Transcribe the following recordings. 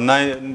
9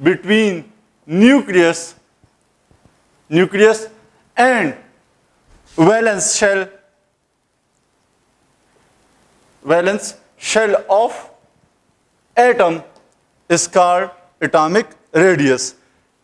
between nucleus and valence shell of atom is called atomic radius।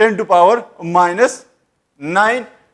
10⁻⁹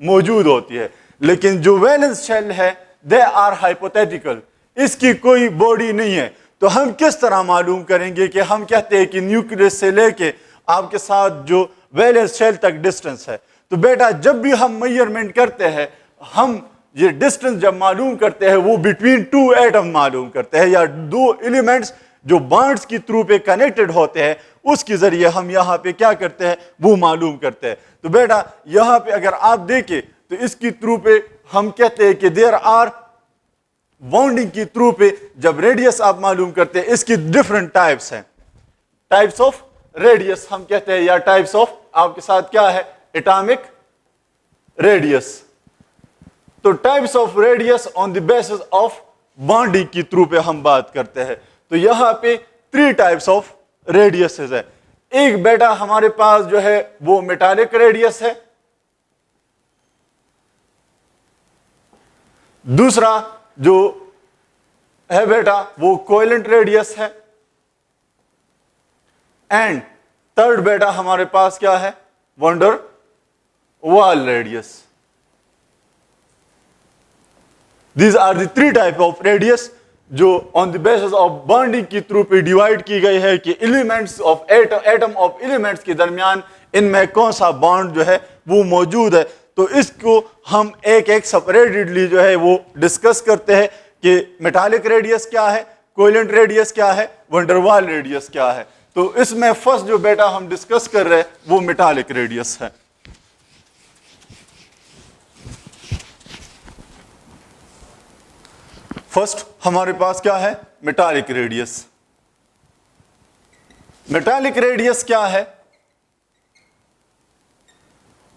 موجود ہوتی ہے. لیکن جو ویلنس شیل ہے دے آر ہائپوتھیٹیکل, اس کی کوئی باڈی نہیں ہے. تو ہم کس طرح معلوم کریں گے کہ ہم کہتے ہیں کہ نیوکلیس سے لے کے آپ کے ساتھ جو ویلنس شیل تک ڈسٹنس ہے. تو بیٹا جب بھی ہم میئرمنٹ کرتے ہیں, ہم یہ ڈسٹنس جب معلوم کرتے ہیں وہ بٹوین ٹو ایٹم معلوم کرتے ہیں, یا دو ایلیمنٹس جو بانڈز کی تھرو پہ کنیکٹڈ ہوتے ہیں اس کے ذریعے ہم یہاں پہ کیا کرتے ہیں وہ معلوم کرتے ہیں. تو بیٹا یہاں پہ اگر آپ دیکھیں تو اس کی تھرو پہ ہم کہتے ہیں کہ دیر آر باؤنڈنگ کی تھرو پہ جب ریڈیس آپ معلوم کرتے ہیں اس کی ڈفرنٹ ٹائپس ہیں. ٹائپس آف ریڈیس ہم کہتے ہیں, یا ٹائپس آف آپ کے ساتھ کیا ہے اٹامک ریڈیس. تو types of radius on the basis of bonding کی تھرو پہ ہم بات کرتے ہیں. تو یہاں پہ 3 ٹائپس آف ریڈیسز ہے. ایک بیٹا ہمارے پاس جو ہے وہ میٹالک ریڈیس ہے, دوسرا جو ہے بیٹا وہ کوئلنٹ ریڈیس ہے, اینڈ تھرڈ بیٹا ہمارے پاس کیا ہے ونڈر وال radius. These are the 3 type of radius جو on the basis of bonding کی through پہ ڈیوائڈ کی گئی ہے کہ elements of atom of elements کے درمیان ان میں کون سا بانڈ جو ہے وہ موجود ہے. تو اس کو ہم ایک ایک سپریٹڈلی جو ہے وہ ڈسکس کرتے ہیں کہ میٹالک ریڈیس کیا ہے, کوئلنٹ ریڈیس کیا ہے, ونڈروال ریڈیس کیا ہے. تو اس میں فرسٹ جو بیٹا ہم ڈسکس کر رہے ہیں وہ میٹالک ریڈیس ہے. فرسٹ ہمارے پاس کیا ہے میٹالک ریڈیس. میٹالک ریڈیس کیا ہے؟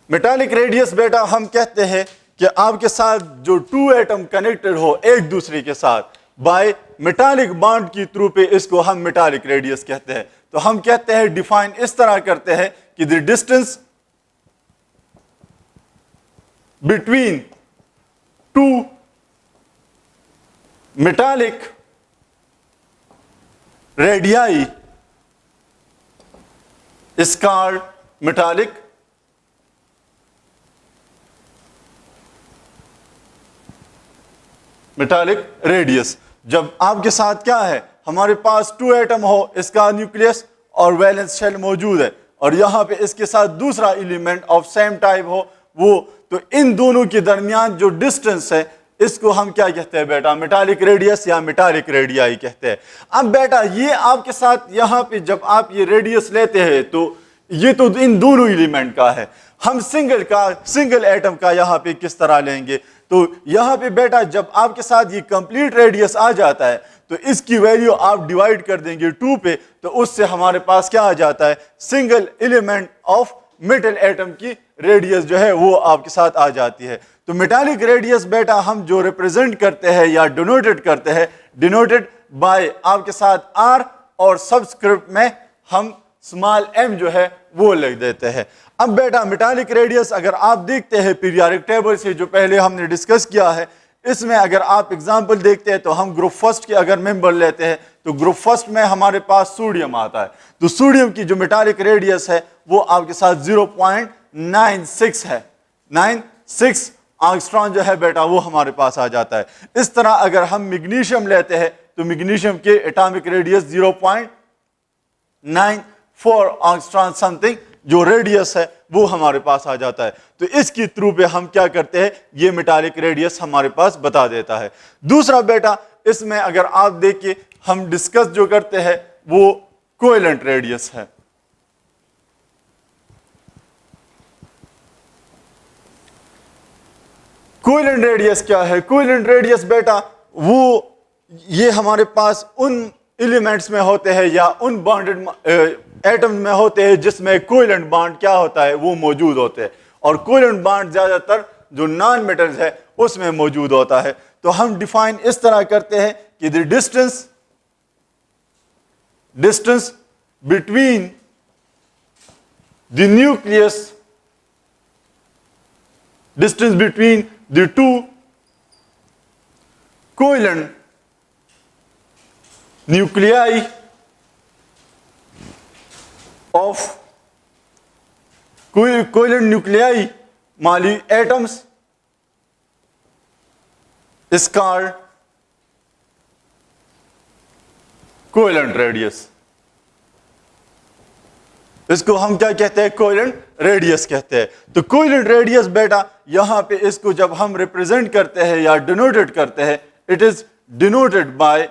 میٹالک ریڈیس بیٹا ہم کہتے ہیں کہ آپ کے ساتھ جو 2 ایٹم کنیکٹڈ ہو ایک دوسرے کے ساتھ بائی میٹالک بانڈ کی تھرو پہ, اس کو ہم میٹالک ریڈیس کہتے ہیں. تو ہم کہتے ہیں ڈیفائن اس طرح کرتے ہیں کہ the distance between 2 metallic radii is called metallic radius. جب آپ کے ساتھ کیا ہے ہمارے پاس 2 ایٹم ہو, اس کا نیوکلیس اور ویلنس شیل موجود ہے, اور یہاں پہ اس کے ساتھ دوسرا ایلیمنٹ آف سیم ٹائپ ہو وہ, تو ان دونوں کے درمیان جو ڈسٹنس ہے اس کو ہم کیا کہتے ہیں بیٹا میٹالک ریڈیس یا میٹالک ریڈیائی کہتے ہیں. اب بیٹا یہ آپ کے ساتھ یہاں پہ جب آپ یہ ریڈیس لیتے ہیں تو یہ تو ان دونوں ایلیمنٹ کا ہے, ہم سنگل ایٹم کا یہاں پہ کس طرح لیں گے. تو یہاں پہ بیٹا جب آپ کے ساتھ یہ کمپلیٹ ریڈیس آ جاتا ہے تو اس کی ویلیو آپ ڈیوائڈ کر دیں گے 2 پہ, تو اس سے ہمارے پاس کیا آ جاتا ہے single element of metal atom کی ریڈیس جو ہے وہ آپ کے ساتھ آ جاتی ہے. تو میٹالک ریڈیس بیٹا ہم جو ریپرزینٹ کرتے ہیں یا ڈینوٹیڈ کرتے ہیں, ڈینوٹیڈ بائی آپ کے ساتھ آر اور سبسکرپٹ میں ہم اسمال ایم جو ہے وہ لکھ دیتے ہیں. اب بیٹا میٹالک ریڈیس اگر آپ دیکھتے ہیں پیریوڈک ٹیبل سے جو پہلے ہم نے ڈسکس کیا ہے, اس میں اگر آپ اگزامپل دیکھتے ہیں تو ہم گروپ فرسٹ کے اگر ممبر لیتے ہیں تو گروپ فرسٹ میں ہمارے پاس سوڈیم آتا ہے. تو سوڈیم کی جو میٹالک ریڈیس ہے وہ آپ کے ساتھ 0.96 ہے, 96 آنگسٹران جو ہے بیٹا وہ ہمارے پاس آ جاتا ہے. اس طرح اگر ہم میگنیشیم لیتے ہیں تو میگنیشیم کے ایٹامک ریڈیس 0.94 آنگسٹران سم تھنگ جو ریڈیس ہے وہ ہمارے پاس آ جاتا ہے. تو اس کی تھرو پہ ہم کیا کرتے ہیں یہ میٹالک ریڈیس ہمارے پاس بتا دیتا ہے. دوسرا بیٹا اس میں اگر آپ دیکھیں ہم ڈسکس جو کرتے ہیں وہ کوئلنٹ ریڈیس ہے. کوئلنٹ ریڈیس کیا ہے؟ کوئلنٹ ریڈیس بیٹا وہ یہ ہمارے پاس ان ایلیمنٹس میں ہوتے ہیں یا ان بانڈڈ ایٹم میں ہوتے ہیں جس میں کوئلنٹ بانڈ کیا ہوتا ہے وہ موجود ہوتے ہیں, اور کوئلنٹ بانڈ زیادہ تر جو نان میٹلز ہے اس میں موجود ہوتا ہے. تو ہم ڈیفائن اس طرح کرتے ہیں کہ the distance between the nucleus, distance between the 2 covalent nuclei of covalent nuclei atoms is called covalent radius. اس کو ہم کیا کہتے ہیں؟ کوویلنٹ ریڈیس کہتے ہیں. تو کوویلنٹ ریڈیس بیٹا یہاں پہ اس کو جب ہم ریپرزینٹ کرتے ہیں یا ڈینوٹیڈ کرتے ہیں, اٹ از ڈینوٹیڈ بائی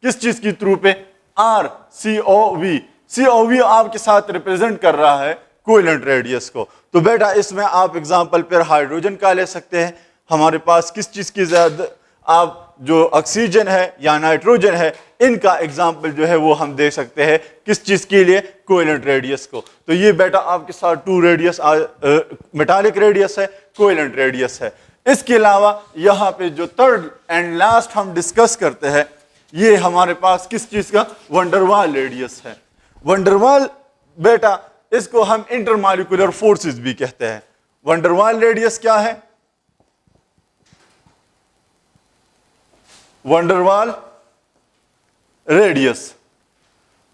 کس چیز کی تھرو پہ؟ آر سی او وی. سی او وی آپ کے ساتھ ریپرزینٹ کر رہا ہے کوویلنٹ ریڈیس کو. تو بیٹا اس میں آپ اگزامپل پھر ہائیڈروجن کا لے سکتے ہیں. ہمارے پاس کس چیز کی زیادہ, آپ جو آکسیجن ہے یا نائٹروجن ہے, ان کا ایگزامپل جو ہے وہ ہم دے سکتے ہیں کس چیز کے لیے؟ کوویلنٹ ریڈیس کو. تو یہ بیٹا آپ کے ساتھ 2 ریڈیس میٹالک ریڈیس ہے, کوویلنٹ ریڈیس ہے. اس کے علاوہ یہاں پہ جو تھرڈ اینڈ لاسٹ ہم ڈسکس کرتے ہیں یہ ہمارے پاس کس چیز کا؟ ونڈروال ریڈیس ہے. ونڈروال بیٹا اس کو ہم انٹر مالیکولر فورسز بھی کہتے ہیں. ونڈروال ریڈیس کیا ہے؟ ونڈروال ریڈیس.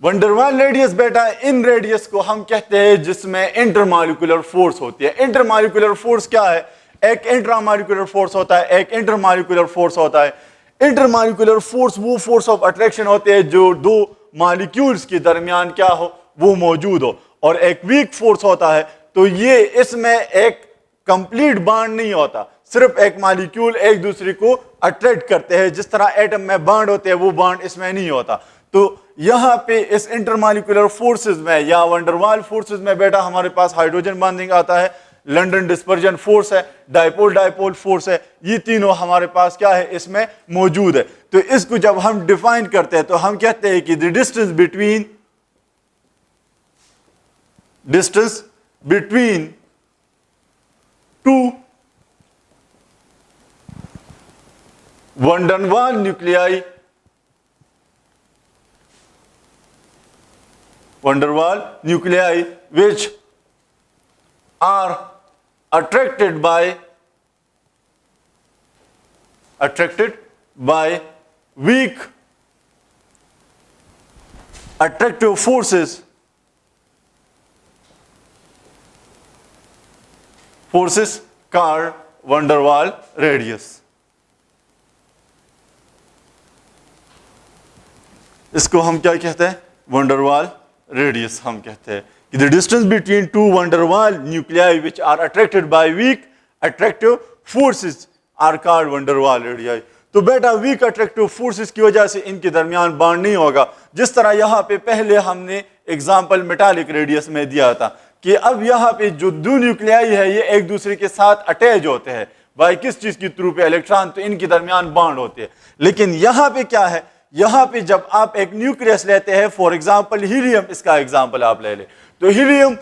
ونڈروال ریڈیس بیٹا ان ریڈیس کو ہم کہتے ہیں جس میں انٹر مالیکولر فورس ہوتی ہے. انٹر مالیکولر فورس کیا ہے؟ ایک انٹرا مالیکولر فورس ہوتا ہے, ایک انٹر مالیکولر فورس ہوتا ہے. انٹر مالیکولر فورس وہ فورس آف اٹریکشن ہوتے ہیں جو 2 مالیکیولز کے درمیان کیا ہو؟ وہ موجود ہو. اور ایک ویک فورس ہوتا ہے. تو یہ اس میں ایک کمپلیٹ بانڈ نہیں ہوتا, صرف ایک مالیکیول ایک دوسرے کو اٹریکٹ کرتے ہیں, جس طرح ایٹم میں بانڈ ہوتے ہیں وہ بانڈ اس میں نہیں ہوتا. تو یہاں پہ اس انٹر مالیکولر فورسز میں یا ونڈروال فورسز میں بیٹا ہمارے پاس ہائیڈروجن بانڈنگ آتا ہے, لنڈن ڈسپرجن فورس ہے, ڈائپول فورس ہے. یہ تینوں ہمارے پاس کیا ہے؟ اس میں موجود ہے. تو اس کو جب ہم ڈیفائن کرتے ہیں تو ہم کہتے ہیں کہ the distance between two van der Waals nuclei which are attracted by weak attractive forces called van der Waals radius. اس کو ہم کیا کہتے ہیں؟ ونڈروال ریڈیس ہم کہتے ہیں. The distance between 2 van der Waals nuclei which are attracted by weak attractive forces are called van der Waals radii. تو بیٹا week attractive forces کی وجہ سے ان کے درمیان بانڈ نہیں ہوگا. جس طرح یہاں پہ پہلے ہم نے ایگزامپل میٹالک ریڈیس میں دیا تھا کہ اب یہاں پہ جو 2 نیوکلیائی ہے یہ ایک دوسرے کے ساتھ اٹیچ ہوتے ہیں بائی کس چیز کی تھرو پہ؟ الیکٹران. تو ان کے درمیان بانڈ ہوتے ہیں. لیکن یہاں پہ کیا ہے؟ یہاں پہ جب آپ ایک نیوکلیس لیتے ہیں, فار ایگزامپل ہیلیم, اس کا ایگزامپل آپ لے لیں, تو ہیلیم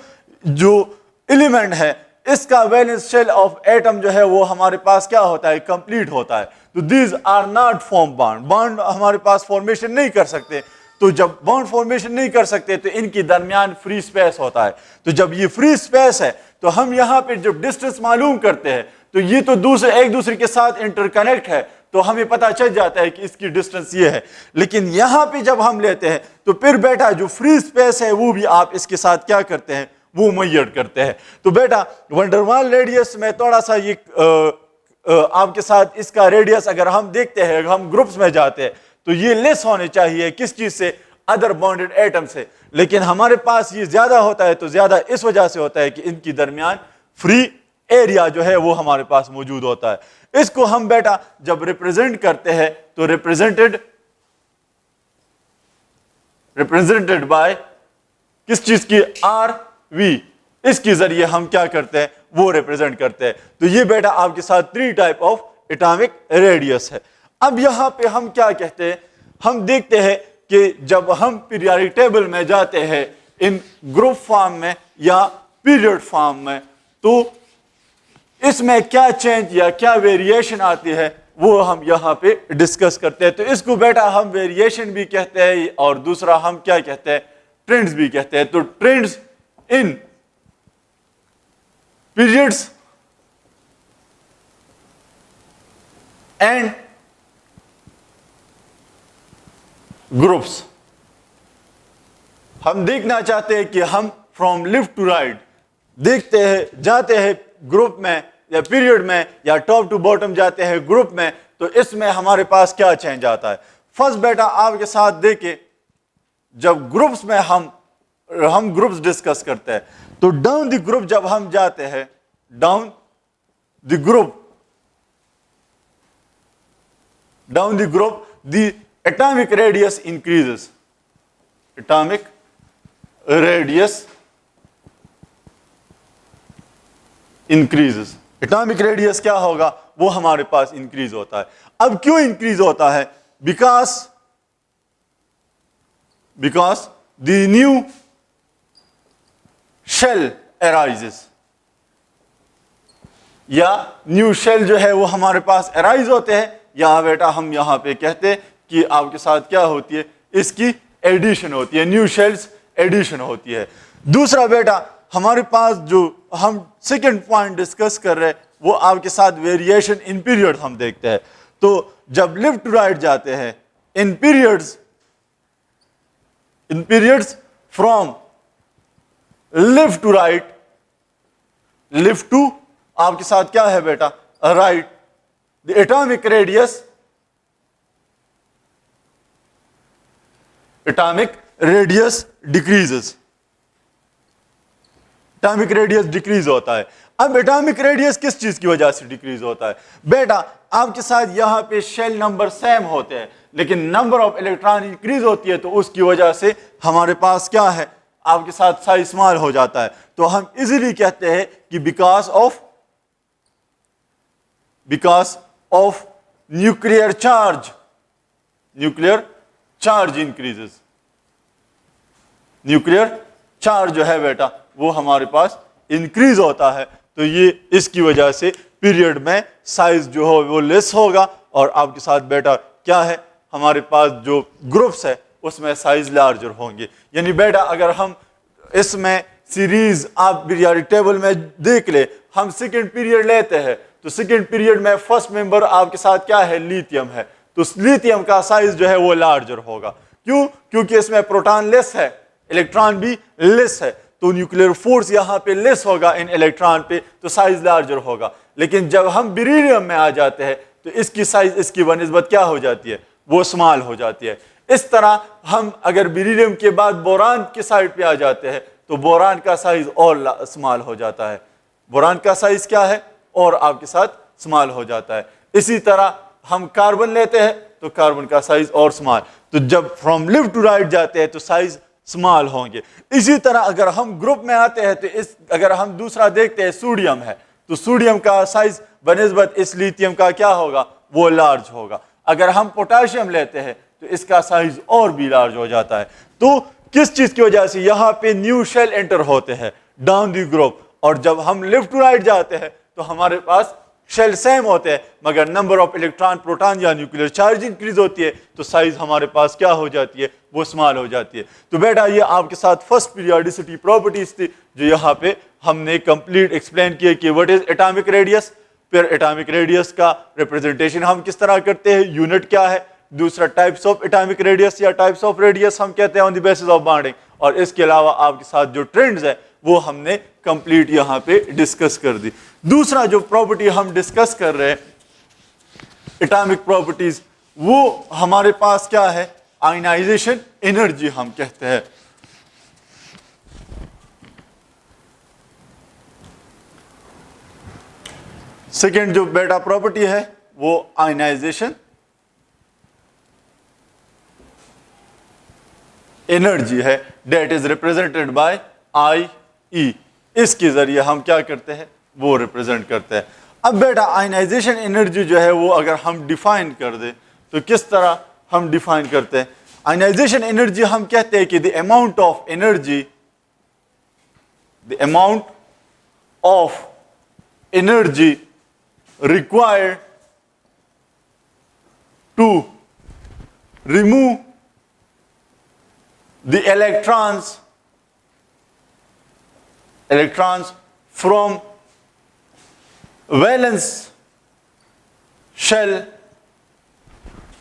جو ایلیمنٹ ہے اس کا ویلنس شیل آف ایٹم جو ہے وہ ہمارے پاس کیا ہوتا ہے؟ کمپلیٹ ہوتا ہے. تو these are not form bond ہمارے پاس فارمیشن نہیں کر سکتے. تو جب بانڈ فارمیشن نہیں کر سکتے تو ان کے درمیان فری اسپیس ہوتا ہے. تو جب یہ فری اسپیس ہے تو ہم یہاں پہ جب ڈسٹینس معلوم کرتے ہیں تو یہ تو ایک دوسرے کے ساتھ انٹر کنیکٹ ہے, تو ہمیں پتہ چل جاتا ہے کہ اس کی ڈسٹینس یہ ہے. لیکن یہاں پہ جب ہم لیتے ہیں تو پھر بیٹا جو فری اسپیس ہے وہ بھی آپ اس کے ساتھ کیا کرتے ہیں؟ وہ میئر کرتے ہیں. تو بیٹا ونڈروال ریڈیس میں تھوڑا سا یہ آپ کے ساتھ اس کا ریڈیس اگر ہم دیکھتے ہیں, ہم گروپس میں جاتے ہیں تو یہ لیس ہونے چاہیے کس چیز سے؟ ادر بانڈڈ ایٹم سے. لیکن ہمارے پاس یہ زیادہ ہوتا ہے, تو زیادہ اس وجہ سے ہوتا ہے کہ ان کی درمیان فری ایریا جو ہے وہ ہمارے پاس موجود ہوتا ہے. اس کو ہم بیٹا جب ریپرزینٹ کرتے ہیں تو ریپرزینٹڈ بائی کس چیز کی؟ آر وی. اس کے ذریعے ہم کیا کرتے ہیں؟ وہ ریپرزینٹ کرتے ہیں. تو یہ بیٹا آپ کے ساتھ 3 ٹائپ آف اٹامک ریڈیس ہے. اب یہاں پہ ہم کیا کہتے ہیں؟ ہم دیکھتے ہیں کہ جب ہم پیریاڈک ٹیبل میں جاتے ہیں ان گروپ فارم میں یا پیریڈ فارم میں, تو اس میں کیا چینج یا کیا ویریشن آتی ہے وہ ہم یہاں پہ ڈسکس کرتے ہیں. تو اس کو بیٹا ہم ویریشن بھی کہتے ہیں اور دوسرا ہم کیا کہتے ہیں؟ ٹرینڈز بھی کہتے ہیں. تو trends in periods and groups. ہم دیکھنا چاہتے ہیں کہ ہم فرام لیفٹ ٹو رائٹ دیکھتے ہیں, جاتے ہیں گروپ میں یا پیریڈ میں یا ٹاپ ٹو باٹم جاتے ہیں گروپ میں تو اس میں ہمارے پاس کیا چینج آتا ہے. فرسٹ بیٹا آپ کے ساتھ دیکھیں جب گروپس میں ہم گروپس ڈسکس کرتے ہیں تو ڈاؤن دی گروپ جب ہم جاتے ہیں down the group the atomic radius increases. Atomic radius increases. Atomic radius کیا ہوگا وہ ہمارے پاس انکریز ہوتا ہے. اب کیوں انکریز ہوتا ہے؟ Because the new shell arises. یا نیو شیل جو ہے وہ ہمارے پاس ارائز ہوتے ہیں یا بیٹا ہم یہاں پہ کہتے ہیں کہ آپ کے ساتھ کیا ہوتی ہے اس کی ایڈیشن ہوتی ہے, نیو شیلز ایڈیشن ہوتی ہے. دوسرا بیٹا ہمارے پاس جو ہم سیکنڈ پوائنٹ ڈسکس کر رہے وہ آپ کے ساتھ ویریشن ان پیریڈ ہم دیکھتے ہیں. تو جب لیفٹ ٹو رائٹ جاتے ہیں ان periods from left to right, left to آپ کے ساتھ کیا ہے بیٹا right, the atomic radius decreases. Atomic radius decrease ہوتا ہے. اب ایٹامک ریڈیس کس چیز کی وجہ سے ڈیکریز ہوتا ہے؟ بیٹا آپ کے ساتھ یہاں پہ شیل نمبر سیم ہوتے ہیں لیکن نمبر آف الیکٹران انکریز ہوتی ہے تو اس کی وجہ سے ہمارے پاس کیا ہے آپ کے ساتھ سائز اسمال ہو جاتا ہے. تو ہم ایزیلی کہتے ہیں کہ because of nuclear charge increases. Nuclear charge جو ہے بیٹا وہ ہمارے پاس انکریز ہوتا ہے تو یہ اس کی وجہ سے پیریڈ میں سائز جو ہو وہ لیس ہوگا اور آپ کے ساتھ بیٹا کیا ہے ہمارے پاس جو گروپس ہے اس میں سائز لارجر ہوں گے. یعنی بیٹا اگر ہم اس میں سیریز آپ پیریڈک ٹیبل میں دیکھ لیں, ہم سیکنڈ پیریڈ لیتے ہیں تو سیکنڈ پیریڈ میں فرسٹ ممبر آپ کے ساتھ کیا ہے لیتھیم ہے تو لیتھیم کا سائز جو ہے وہ لارجر ہوگا. کیوں؟ کیونکہ اس میں پروٹون لیس ہے, الیکٹران بھی لیس ہے تو نیوکلیئر فورس یہاں پہ لیس ہوگا ان الیکٹران پہ تو سائز لارجر ہوگا. لیکن جب ہم بیریلیم میں آ جاتے ہیں تو اس کی سائز اس کی بنسبت کیا ہو جاتی ہے وہ اسمال ہو جاتی ہے. اس طرح ہم اگر بیریلیم کے بعد بوران کی سائڈ پہ آ جاتے ہیں تو بوران کا سائز اور اسمال ہو جاتا ہے. بوران کا سائز کیا ہے اور آپ کے ساتھ اسمال ہو جاتا ہے. اسی طرح ہم کاربن لیتے ہیں تو کاربن کا سائز اور اسمال. تو جب فرام لیفٹ ٹو رائٹ جاتے ہیں تو سائز اسمال ہوں گے. اسی طرح اگر ہم گروپ میں آتے ہیں تو اگر ہم دوسرا دیکھتے ہیں سوڈیم ہے تو سوڈیم کا سائز بنسبت اس لیتھیم کا کیا ہوگا وہ لارج ہوگا. اگر ہم پوٹاشیم لیتے ہیں تو اس کا سائز اور بھی لارج ہو جاتا ہے. تو کس چیز کی وجہ سے یہاں پہ نیو شیل انٹر ہوتے ہیں ڈاؤن دی گروپ, اور جب ہم لیفٹ ٹو رائٹ جاتے ہیں تو ہمارے پاس شیل سیم ہوتے ہیں مگر نمبر آف الیکٹران پروٹون یا نیوکلیئر چارج انکریز ہوتی ہے تو سائز ہمارے پاس کیا ہو جاتی ہے وہ اسمال ہو جاتی ہے. تو بیٹا یہ آپ کے ساتھ فرسٹ پیریوڈیسٹی پراپرٹیز تھی جو یہاں پہ ہم نے کمپلیٹ ایکسپلین کیا کہ وٹ از ایٹامک ریڈیس. پھر ایٹامک ریڈیس کا ریپرزنٹیشن ہم کس طرح کرتے ہیں, یونٹ کیا ہے. دوسرا ٹائپس آف ایٹامک ریڈیس یا ٹائپس آف ریڈیس ہم کہتے ہیں آن دی بیسس آف بانڈنگ. اور اس کے علاوہ آپ کے ساتھ جو ٹرینڈز ہے وہ ہم نے کمپلیٹ یہاں پہ ڈسکس کر دی. دوسرا جو پراپرٹی ہم ڈسکس کر رہے ہیں ایٹامک پراپرٹیز وہ ہمارے پاس کیا ہے آئنائزیشن انرجی ہم کہتے ہیں. سیکنڈ جو بیٹا پراپرٹی ہے وہ آئنائزیشن انرجی ہے that is represented by I ای. اس کے ذریعے ہم کیا کرتے ہیں وہ ریپرزینٹ کرتے ہیں. اب بیٹا آئنائزیشن انرجی جو ہے وہ اگر ہم ڈیفائن کر دیں تو کس طرح ہم ڈیفائن کرتے ہیں؟ آئنائزیشن انرجی ہم کہتے ہیں کہ the amount of energy required to remove the electrons from valence shell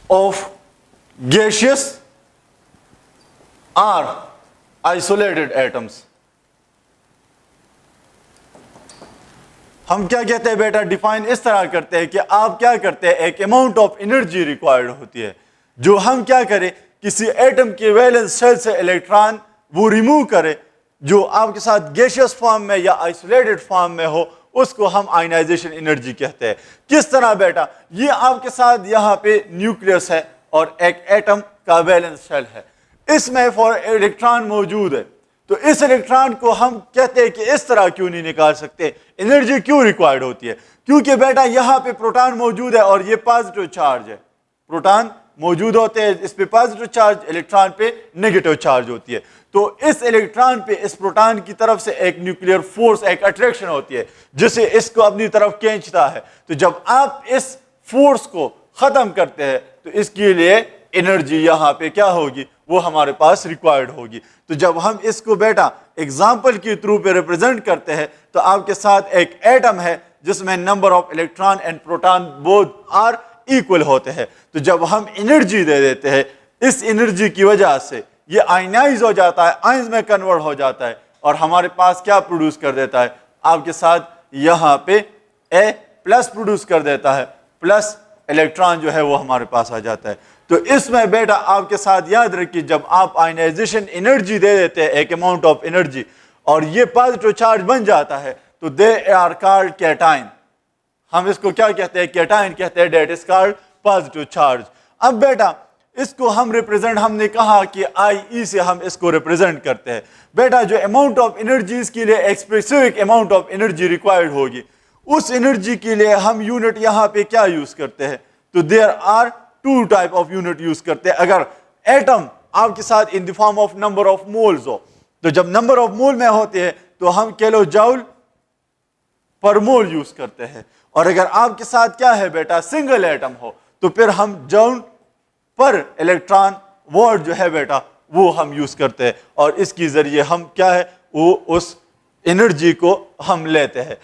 of gaseous or isolated atoms. ہم کیا کہتے ہیں بیٹا, ڈیفائن اس طرح کرتے ہیں کہ آپ کیا کرتے ہیں, ایک اماؤنٹ آف انرجی ریکوائرڈ ہوتی ہے جو ہم کیا کریں, کسی ایٹم کے ویلنس شیل سے الیکٹران وہ ریموو کرے جو آپ کے ساتھ گیشیس فارم میں یا آئسولیٹڈ فارم میں ہو, اس کو ہم آئنائزیشن انرجی کہتے ہیں. کس طرح بیٹا, یہ آپ کے ساتھ یہاں پہ نیوکلیس ہے اور ایک ایٹم کا ویلنس شیل ہے, اس میں الیکٹران موجود ہے, تو اس الیکٹران کو ہم کہتے ہیں کہ اس طرح کیوں نہیں نکال سکتے, انرجی کیوں ریکوائرڈ ہوتی ہے, کیونکہ بیٹا یہاں پہ پروٹان موجود ہے اور یہ پازیٹیو چارج ہے, پروٹان موجود ہوتے ہیں, اس پہ پازیٹیو چارج, الیکٹران پہ نیگیٹو چارج ہوتی ہے, تو اس الیکٹران پہ اس پروٹان کی طرف سے ایک نیوکلیئر فورس, ایک اٹریکشن ہوتی ہے جسے اس کو اپنی طرف کھینچتا ہے. تو جب آپ اس فورس کو ختم کرتے ہیں تو اس کے لیے انرجی یہاں پہ کیا ہوگی, وہ ہمارے پاس ریکوائرڈ ہوگی. تو جب ہم اس کو بیٹا ایگزامپل کے تھرو پہ ریپرزینٹ کرتے ہیں تو آپ کے ساتھ ایک ایٹم ہے جس میں number of electron and proton both are equal ہوتے ہیں. تو جب ہم انرجی دے دیتے ہیں, اس انرجی کی وجہ سے یہ آئنائز ہو جاتا ہے, آئنز میں کنورٹ ہو جاتا ہے اور ہمارے پاس کیا پروڈیوس کر دیتا ہے, آپ کے ساتھ یہاں پہ اے پلس پروڈیوس کر دیتا ہے, پلس الیکٹران جو ہے وہ ہمارے پاس آ جاتا ہے. تو اس میں بیٹا آپ کے ساتھ یاد رکھیے, جب آپ آئنائزیشن انرجی دے دیتے ہیں, ایک اماؤنٹ آف انرجی, اور یہ پازیٹیو چارج بن جاتا ہے, تو دے آر کالڈ کیٹائن. ہم اس کو کیا کہتے ہیں, کیٹائن کہتے ہیں, that is called positive charge. اب بیٹا اس کو ہم ریپرزینٹ, ہم نے کہا کہ آئی ای سے ہم اس کو ریپرزینٹ کرتے ہیں. بیٹا جو اماؤنٹ آف انرجی اس کے لیے ایک specific amount of energy required ہوگی, اس انرجی کے لیے ہم یونٹ یہاں پہ کیا یوز کرتے ہیں, تو there are two type of unit use کرتے ہیں. اگر ایٹم آپ کے ساتھ in the form of number of moles ہو, تو جب نمبر آف مول میں ہوتے ہیں تو ہم کیلو جاؤل پر مول یوز کرتے ہیں, اور اگر آپ کے ساتھ کیا ہے بیٹا سنگل ایٹم ہو تو پھر ہم جاؤل پر الیکٹران وارٹ جو ہے بیٹا وہ ہم یوز کرتے ہیں, اور اس کی ذریعے ہم کیا ہے وہ اس انرجی کو ہم لیتے ہیں.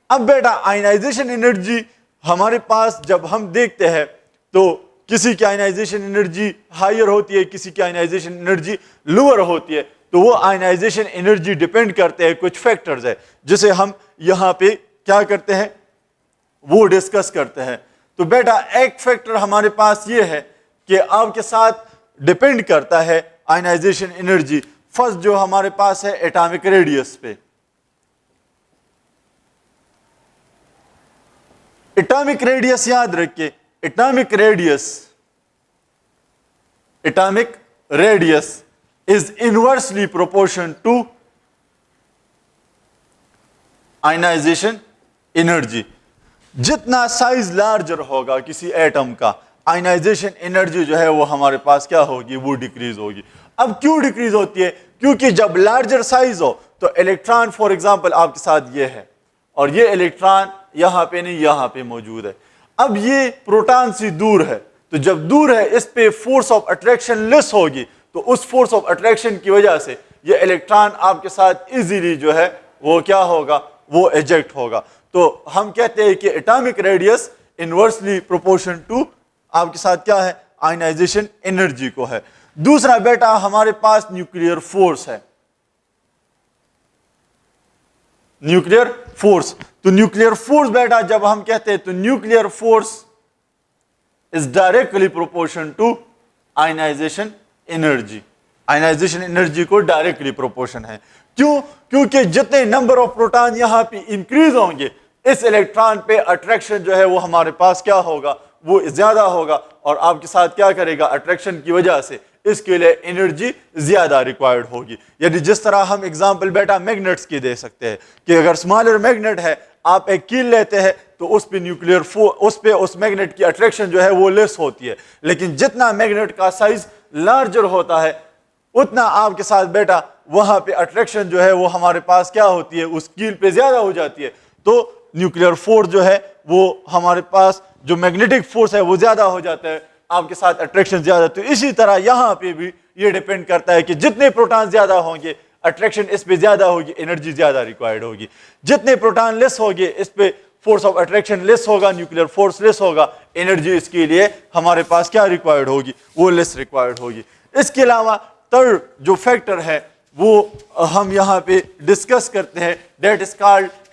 اب بیٹا آئنائزیشن انرجی ہمارے پاس جب ہم دیکھتے ہیں تو کسی کی آئنائزیشن انرجی ہائر ہوتی ہے, کسی کی آئنائزیشن انرجی لوور ہوتی ہے, تو وہ آئنائزیشن انرجی ڈیپینڈ کرتے ہیں کچھ فیکٹرز ہے جسے ہم یہاں پہ کیا کرتے ہیں وہ ڈسکس کرتے ہیں. تو بیٹا ایک فیکٹر ہمارے پاس یہ ہے کہ آپ کے ساتھ ڈیپینڈ کرتا ہے آئنائزیشن انرجی. فرسٹ جو ہمارے پاس ہے ایٹامک ریڈیس پہ. ایٹامک ریڈیس یاد رکھیے, atomic radius is inversely proportion to ionization energy. جتنا سائز لارجر ہوگا کسی ایٹم کا, آئنائزیشن انرجی جو ہے وہ ہمارے پاس کیا ہوگی, وہ ڈیکریز ہوگی. اب کیوں ڈیکریز ہوتی ہے, کیونکہ جب لارجر سائز ہو تو الیکٹران فار ایگزامپل آپ کے ساتھ یہ ہے, اور یہ الیکٹران یہاں پہ نہیں یہاں پہ موجود ہے. اب یہ پروٹان سے دور ہے, تو جب دور ہے اس پہ فورس آف اٹریکشن لیس ہوگی, تو اس فورس آف اٹریکشن کی وجہ سے یہ الیکٹران آپ کے ساتھ ایزیلی جو ہے وہ کیا ہوگا, وہ ایجیکٹ ہوگا. تو ہم کہتے ہیں کہ atomic radius inversely proportion to آپ کے ساتھ کیا ہے, آئنائزیشن انرجی کو ہے. دوسرا بیٹا ہمارے پاس نیوکلیئر فورس ہے, نیوکلیئر فورس. تو نیوکلیئر فورس بیٹا جب ہم کہتے ہیں تو nuclear force is directly proportion to ionization energy. Ionization energy کو ڈائریکٹلی پروپورشن ہے. کیوں, کیونکہ جتنے نمبر آف پروٹان یہاں پہ انکریز ہوں گے, اس الیکٹران پہ اٹریکشن جو ہے وہ ہمارے پاس کیا ہوگا, وہ زیادہ ہوگا, اور آپ کے ساتھ کیا کرے گا, اٹریکشن کی وجہ سے اس کے لیے انرجی زیادہ ریکوائرڈ ہوگی. یعنی جس طرح ہم اگزامپل بیٹا میگنیٹس کی دے سکتے ہیں کہ اگر اسمالر میگنیٹ ہے, آپ ایک کیل لیتے ہیں تو اس پہ نیوکلیئر اس میگنیٹ کی اٹریکشن جو ہے وہ لیس ہوتی ہے, لیکن جتنا میگنیٹ کا سائز لارجر ہوتا ہے اتنا آپ کے ساتھ بیٹا وہاں پہ اٹریکشن جو ہے وہ ہمارے پاس کیا ہوتی ہے, اس کیل پہ زیادہ ہو جاتی ہے. تو نیوکلیئر فورس جو ہے وہ ہمارے پاس جو میگنیٹک فورس ہے وہ زیادہ ہو جاتا ہے, آپ کے ساتھ اٹریکشن زیادہ. تو اسی طرح یہاں پہ بھی یہ ڈیپینڈ کرتا ہے کہ جتنے پروٹان زیادہ ہوں گے اٹریکشن اس پہ زیادہ ہوگی, انرجی زیادہ ریکوائرڈ ہوگی. جتنے پروٹان لیس ہوگے اس پہ فورس آف اٹریکشن لیس ہوگا, نیوکلیئر فورس لیس ہوگا, انرجی اس کے لیے ہمارے پاس کیا ریکوائرڈ ہوگی, وہ لیس ریکوائرڈ ہوگی. اس کے علاوہ تھرڈ جو فیکٹر ہے وہ ہم یہاں پہ ڈسکس کرتے ہیں, دیٹ از کالڈ